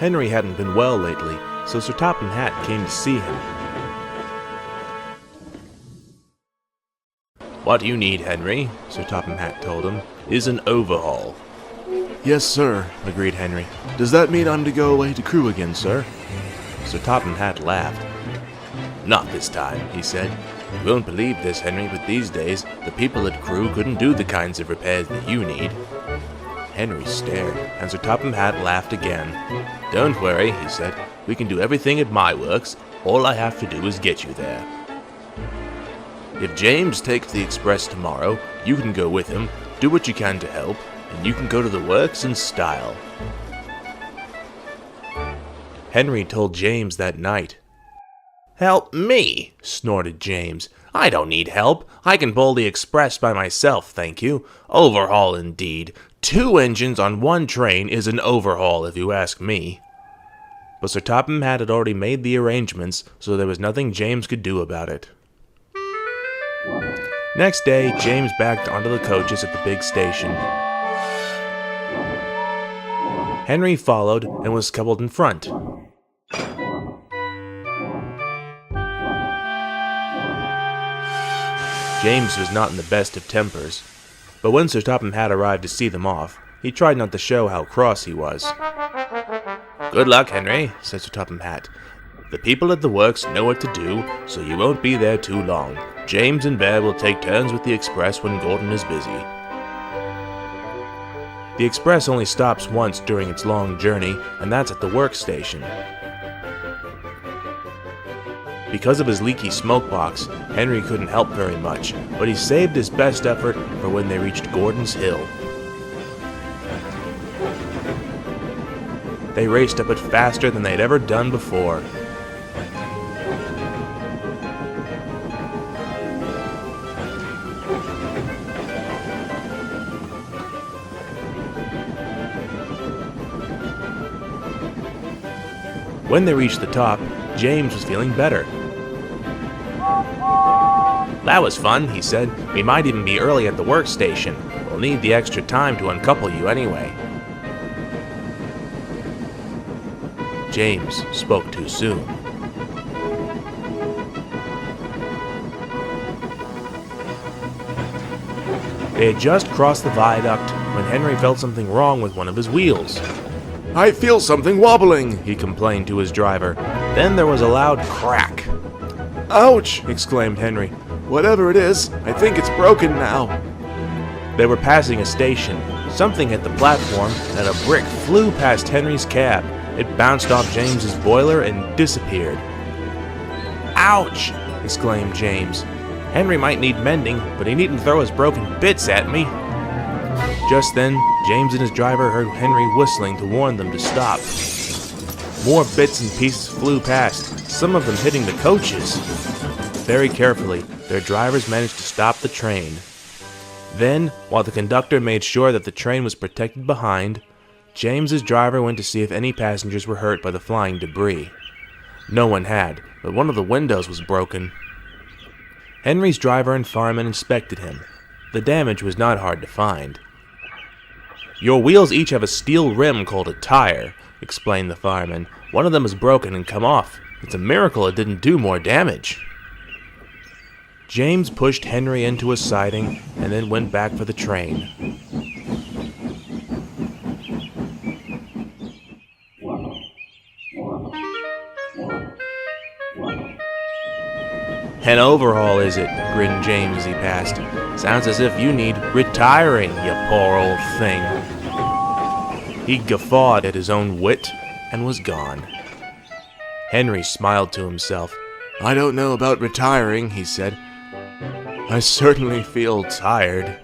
Henry hadn't been well lately, so Sir Topham Hatt came to see him. "What you need, Henry," Sir Topham Hatt told him, "is an overhaul." "Yes, sir," agreed Henry. "Does that mean I'm to go away to Crewe again, sir?" Sir Topham Hatt laughed. "Not this time," he said. "You won't believe this, Henry, but these days, the people at Crewe couldn't do the kinds of repairs that you need." Henry stared, and Sir Topham Hatt laughed again. "Don't worry," he said. "We can do everything at my works. All I have to do is get you there. If James takes the express tomorrow, you can go with him, do what you can to help, and you can go to the works in style." Henry told James that night. "Help me," snorted James. "I don't need help. I can pull the express by myself, thank you. Overhaul indeed. 2 engines on 1 train is an overhaul, if you ask me." But Sir Topham Hatt had already made the arrangements, so there was nothing James could do about it. Next day, James backed onto the coaches at the big station. Henry followed and was coupled in front. James was not in the best of tempers, but when Sir Topham Hatt arrived to see them off, he tried not to show how cross he was. "Good luck, Henry," said Sir Topham Hatt. "The people at the works know what to do, so you won't be there too long. James and Bear will take turns with the express when Gordon is busy." The express only stops once during its long journey, and that's at the workstation. Because of his leaky smokebox, Henry couldn't help very much, but he saved his best effort for when they reached Gordon's Hill. They raced up it faster than they'd ever done before. When they reached the top, James was feeling better. "That was fun," he said. "We might even be early at the workstation. We'll need the extra time to uncouple you anyway." James spoke too soon. They had just crossed the viaduct when Henry felt something wrong with one of his wheels. "I feel something wobbling," he complained to his driver. Then there was a loud crack. "Ouch!" exclaimed Henry. "Whatever it is, I think it's broken now." They were passing a station. Something hit the platform, and a brick flew past Henry's cab. It bounced off James's boiler and disappeared. "Ouch!" exclaimed James. "Henry might need mending, but he needn't throw his broken bits at me." Just then, James and his driver heard Henry whistling to warn them to stop. More bits and pieces flew past, some of them hitting the coaches. Very carefully, their drivers managed to stop the train. Then, while the conductor made sure that the train was protected behind, James's driver went to see if any passengers were hurt by the flying debris. No one had, but one of the windows was broken. Henry's driver and fireman inspected him. The damage was not hard to find. "Your wheels each have a steel rim called a tire," explained the fireman. "One of them is broken and come off. It's a miracle it didn't do more damage." James pushed Henry into a siding and then went back for the train. "An overhaul, is it?" grinned James as he passed. "Sounds as if you need retiring, you poor old thing." He guffawed at his own wit and was gone. Henry smiled to himself. "I don't know about retiring," he said. "I certainly feel tired."